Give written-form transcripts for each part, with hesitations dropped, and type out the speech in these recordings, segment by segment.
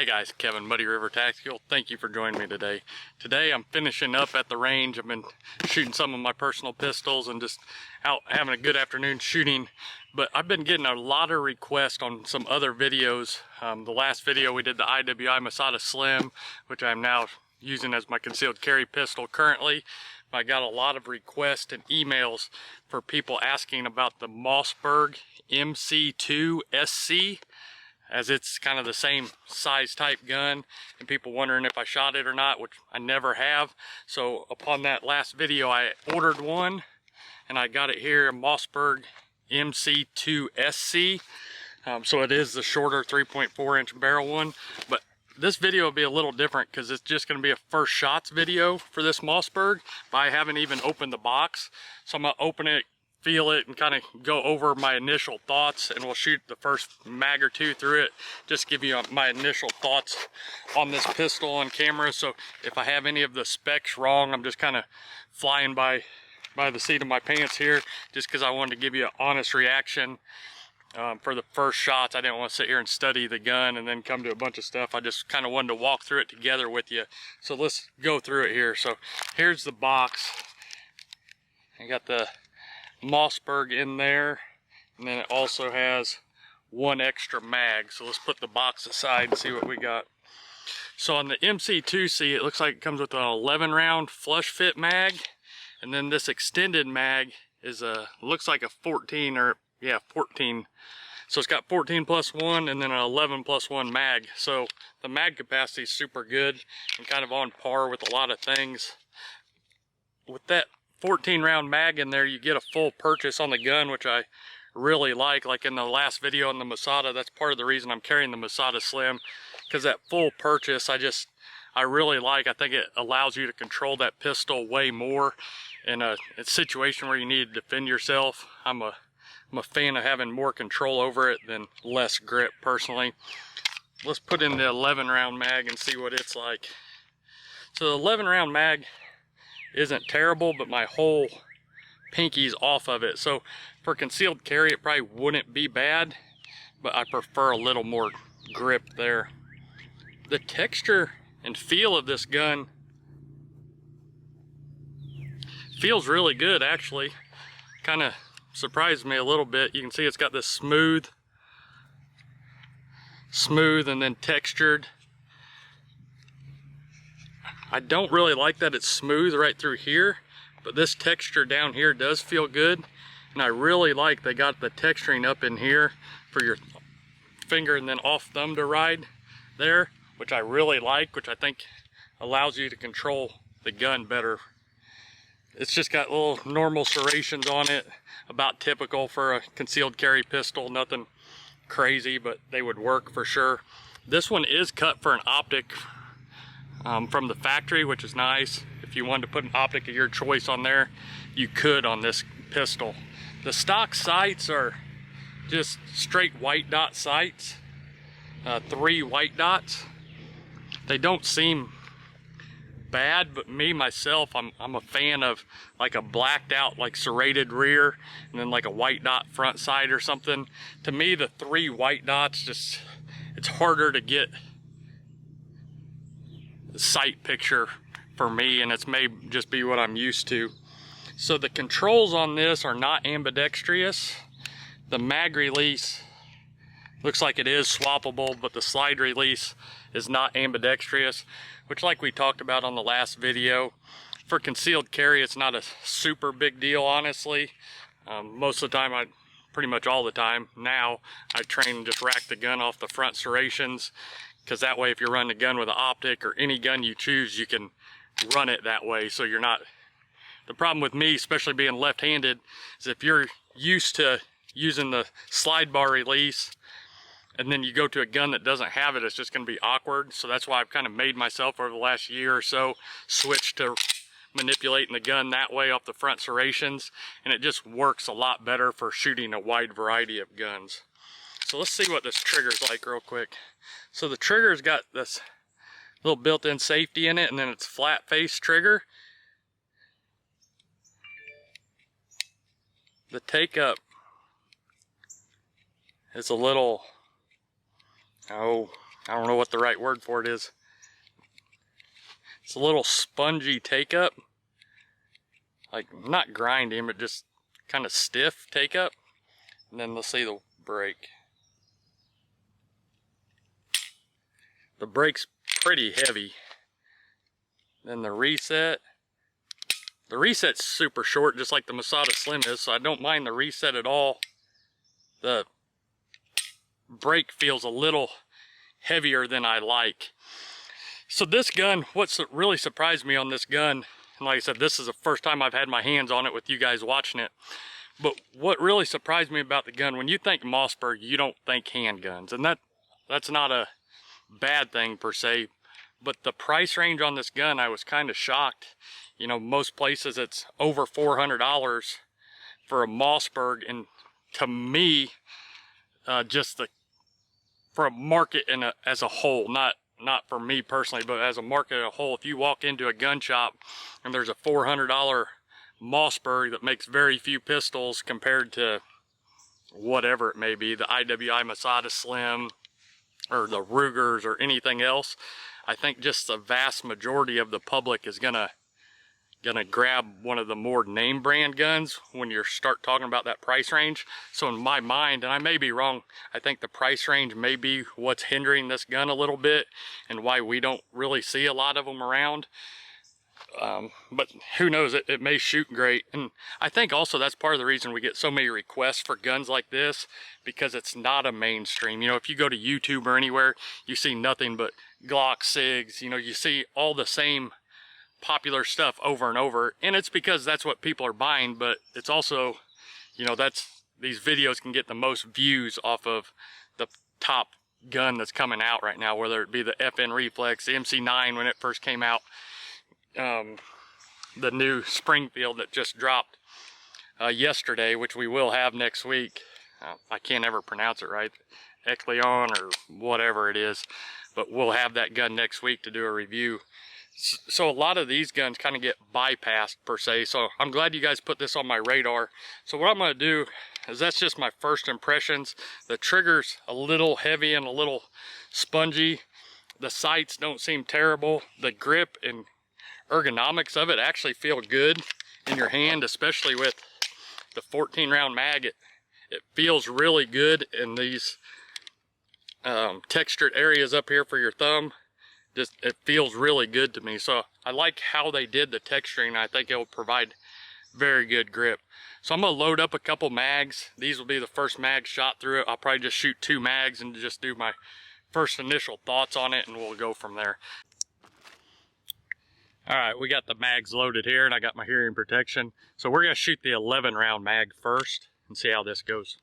Hey guys, Kevin, Muddy River Tactical. Thank you for joining me today. Today I'm finishing up at the range. I've been shooting some of my personal pistols and just out having a good afternoon shooting. But I've been getting a lot of requests on some other videos. The last video we did the IWI Masada Slim, which I'm now using as my concealed carry pistol currently. I got a lot of requests and emails for people asking about the Mossberg MC2SC. As it's kind of the same size type gun, and people wondering if I shot it or not, which I never have. So upon that last video, I ordered one, and I got it here, a Mossberg MC2SC. So it is the shorter 3.4 inch barrel one, but this video will be a little different because it's just going to be a first shots video for this Mossberg, but I haven't even opened the box. So I'm going to open it, feel it, and kind of go over my initial thoughts, and we'll shoot the first mag or two through it, just give you my initial thoughts on this pistol on camera. So if I have any of the specs wrong, I'm just kind of flying by the seat of my pants here, just because I wanted to give you an honest reaction for the first shots. I didn't want to sit here and study the gun and then come to a bunch of stuff. I just kind of wanted to walk through it together with you. So let's go through it here. So here's the box. I got the Mossberg in there, and then it also has one extra mag. So let's put the box aside and see what we got. So on the MC2SC, it looks like it comes with an 11 round flush fit mag, and then this extended mag is looks like a 14, or yeah, 14. So it's got 14 plus 1 and then an 11 plus 1 mag. So the mag capacity is super good and kind of on par with a lot of things. With that 14 round mag in there, you get a full purchase on the gun, which I really like. Like in the last video on the Masada, that's part of the reason I'm carrying the Masada Slim, because that full purchase I really like. I think it allows you to control that pistol way more in a situation where you need to defend yourself. I'm a fan of having more control over it than less grip personally. Let's put in the 11 round mag and see what it's like. So the 11 round mag isn't terrible, but my whole pinky's off of it. So for concealed carry, it probably wouldn't be bad, but I prefer a little more grip there. The texture and feel of this gun feels really good, actually. Kind of surprised me a little bit. You can see it's got this smooth and then textured. I don't really like that it's smooth right through here, but this texture down here does feel good. And I really like they got the texturing up in here for your finger and then off thumb to ride there, which I really like, which I think allows you to control the gun better. It's just got little normal serrations on it, about typical for a concealed carry pistol. Nothing crazy, but they would work for sure. This one is cut for an optic from the factory, which is nice. If you wanted to put an optic of your choice on there, you could on this pistol. The stock sights are just straight white dot sights, 3 white dots. They don't seem bad, but me myself, I'm a fan of like a blacked out, like serrated rear, and then like a white dot front sight or something. To me, the 3 white dots, just, it's harder to get sight picture for me, and it's may just be what I'm used to. So the controls on this are not ambidextrous. The mag release looks like it is swappable, but the slide release is not ambidextrous, which, like we talked about on the last video, for concealed carry it's not a super big deal, honestly. Most of the time, pretty much all the time now, I train and just rack the gun off the front serrations, because that way if you're running a gun with an optic or any gun you choose, you can run it that way. So you're not, the problem with me, especially being left-handed, is if you're used to using the slide bar release and then you go to a gun that doesn't have it, it's just going to be awkward. So that's why I've kind of made myself over the last year or so switch to manipulating the gun that way off the front serrations, and it just works a lot better for shooting a wide variety of guns. So let's see what this trigger's like real quick. So the trigger's got this little built-in safety in it, and then it's flat face trigger. The take up is a little, I don't know what the right word for it is. It's a little spongy take up. Like, not grinding, but just kind of stiff take up. And then let's see the brake. The brake's pretty heavy. Then the reset. The reset's super short, just like the Masada Slim is, so I don't mind the reset at all. The brake feels a little heavier than I like. So this gun, what's really surprised me on this gun, and like I said, this is the first time I've had my hands on it with you guys watching it, but what really surprised me about the gun, when you think Mossberg, you don't think handguns, and that's not a bad thing per se, but the price range on this gun, I was kind of shocked. You know, most places it's over $400 for a Mossberg, and to me, just for a market as a whole, not for me personally, but as a market as a whole, if you walk into a gun shop and there's a $400 Mossberg that makes very few pistols compared to whatever it may be, the IWI Masada Slim or the Rugers or anything else, I think just the vast majority of the public is gonna grab one of the more name brand guns when you start talking about that price range. So in my mind, and I may be wrong, I think the price range may be what's hindering this gun a little bit and why we don't really see a lot of them around. But who knows, it may shoot great. And I think also that's part of the reason we get so many requests for guns like this, because it's not a mainstream. You know, if you go to YouTube or anywhere, you see nothing but Glock, SIGs, you know, you see all the same popular stuff over and over, and it's because that's what people are buying, but it's also, you know, these videos can get the most views off of the top gun that's coming out right now, whether it be the FN Reflex, the MC9 when it first came out, the new Springfield that just dropped yesterday, which we will have next week. I can't ever pronounce it right, Ecleon or whatever it is, but we'll have that gun next week to do a review. So a lot of these guns kind of get bypassed per se, so I'm glad you guys put this on my radar. So what I'm going to do is, that's just my first impressions. The trigger's a little heavy and a little spongy. The sights don't seem terrible. The grip and ergonomics of it actually feel good in your hand, especially with the 14 round mag. It feels really good in these textured areas up here for your thumb. Just, it feels really good to me. So I like how they did the texturing. I think it will provide very good grip. So I'm going to load up a couple mags. These will be the first mag shot through it. I'll probably just shoot 2 mags and just do my first initial thoughts on it, and we'll go from there. Alright, we got the mags loaded here, and I got my hearing protection. So we're going to shoot the 11 round mag first and see how this goes.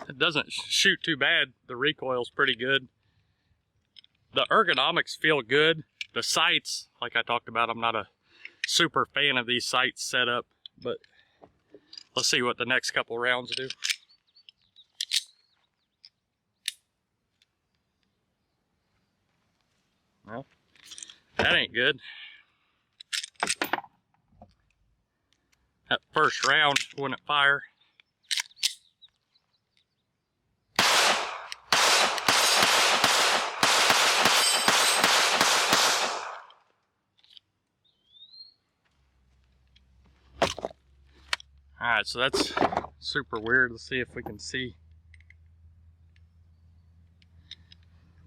It doesn't shoot too bad. The recoil's pretty good. The ergonomics feel good. The sights, like I talked about, I'm not a super fan of these sights set up, but let's see what the next couple rounds do. Well, that ain't good. That first round wouldn't fire. Alright, so that's super weird. Let's see if we can see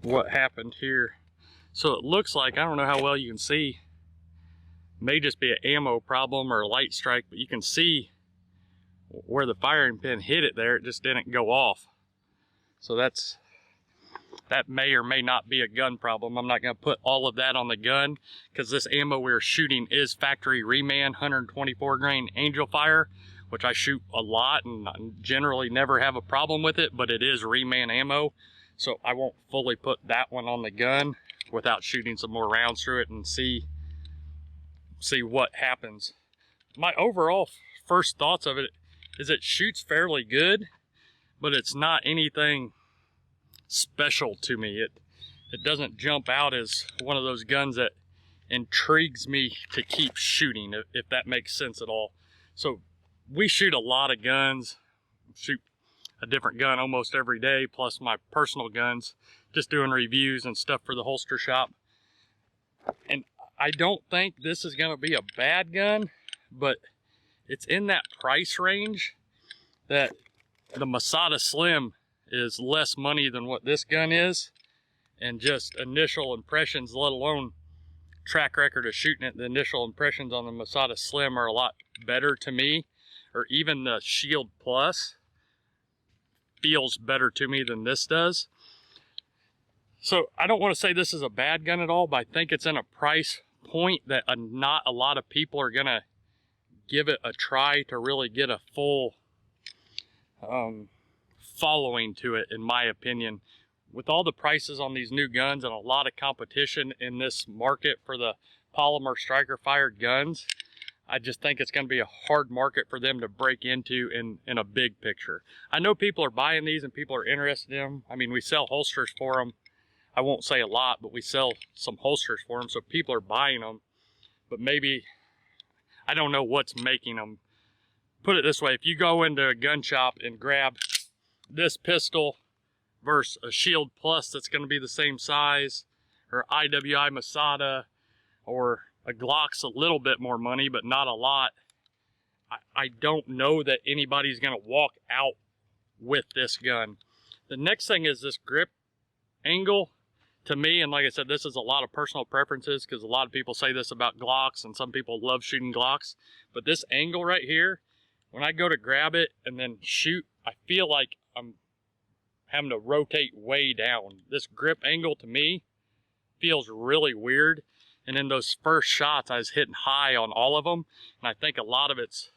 what happened here. So it looks like, I don't know how well you can see, may just be an ammo problem or a light strike, but you can see where the firing pin hit it there. It just didn't go off. So that may or may not be a gun problem. I'm not going to put all of that on the gun, because this ammo we're shooting is factory reman 124 grain Angel Fire, which I shoot a lot and generally never have a problem with it, but it is reman ammo, so I won't fully put that one on the gun without shooting some more rounds through it and see see what happens. My overall first thoughts of it is it shoots fairly good, but it's not anything special to me. It doesn't jump out as one of those guns that intrigues me to keep shooting, if that makes sense at all. So we shoot a lot of guns, shoot a different gun almost every day, plus my personal guns, just doing reviews and stuff for the holster shop. And I don't think this is going to be a bad gun, but it's in that price range that the Masada Slim is less money than what this gun is, and just initial impressions, let alone track record of shooting it, the initial impressions on the Masada Slim are a lot better to me, or even the Shield Plus feels better to me than this does. So I don't want to say this is a bad gun at all, but I think it's in a price point that not a lot of people are gonna give it a try to really get a full following to it, in my opinion. With all the prices on these new guns and a lot of competition in this market for the polymer striker fired guns, I just think it's going to be a hard market for them to break into in a big picture. I know people are buying these and people are interested in them. I mean, we sell holsters for them. I won't say a lot, but we sell some holsters for them, so people are buying them. But maybe, I don't know what's making them. Put it this way, if you go into a gun shop and grab this pistol versus a Shield Plus that's going to be the same size, or IWI Masada, or a Glock's a little bit more money, but not a lot, I don't know that anybody's going to walk out with this gun. The next thing is this grip angle. To me, and like I said, this is a lot of personal preferences, because a lot of people say this about Glocks, and some people love shooting Glocks, but this angle right here, when I go to grab it and then shoot, I feel like I'm having to rotate way down. This grip angle to me feels really weird. And in those first shots, I was hitting high on all of them. And I think a lot of it's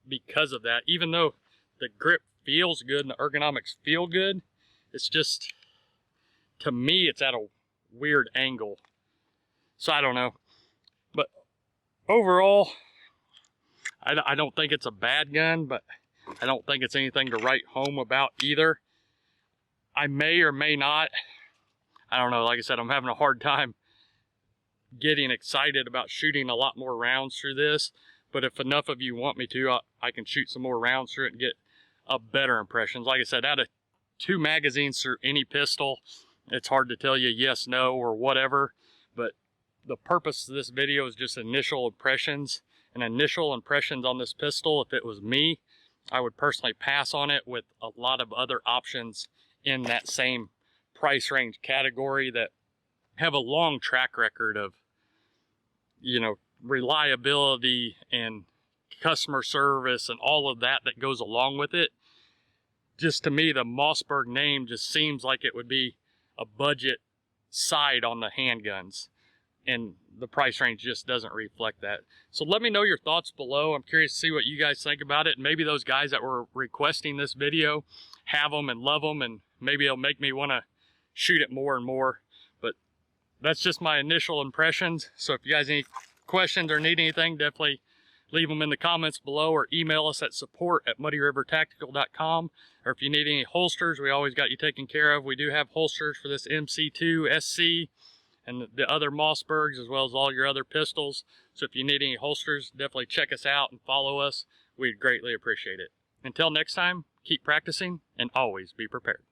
because of that. Even though the grip feels good and the ergonomics feel good, it's just, to me, it's at a weird angle. So I don't know. But overall, I don't think it's a bad gun, but I don't think it's anything to write home about either. I may or may not, I don't know, like I said, I'm having a hard time getting excited about shooting a lot more rounds through this, but if enough of you want me to, I can shoot some more rounds through it and get a better impressions. Like I said, out of 2 magazines through any pistol, it's hard to tell you yes, no, or whatever, but the purpose of this video is just initial impressions, and initial impressions on this pistol, if it was me, I would personally pass on it with a lot of other options in that same price range category that have a long track record of, you know, reliability and customer service and all of that that goes along with it. Just to me, the Mossberg name just seems like it would be a budget side on the handguns, and the price range just doesn't reflect that. So let me know your thoughts below. I'm curious to see what you guys think about it. Maybe those guys that were requesting this video have them and love them, and maybe it'll make me want to shoot it more and more. But that's just my initial impressions. So if you guys have any questions or need anything, definitely leave them in the comments below, or email us at support@muddyrivertactical.com. Or if you need any holsters, we always got you taken care of. We do have holsters for this MC2SC and the other Mossbergs, as well as all your other pistols. So if you need any holsters, definitely check us out and follow us. We'd greatly appreciate it. Until next time, keep practicing and always be prepared.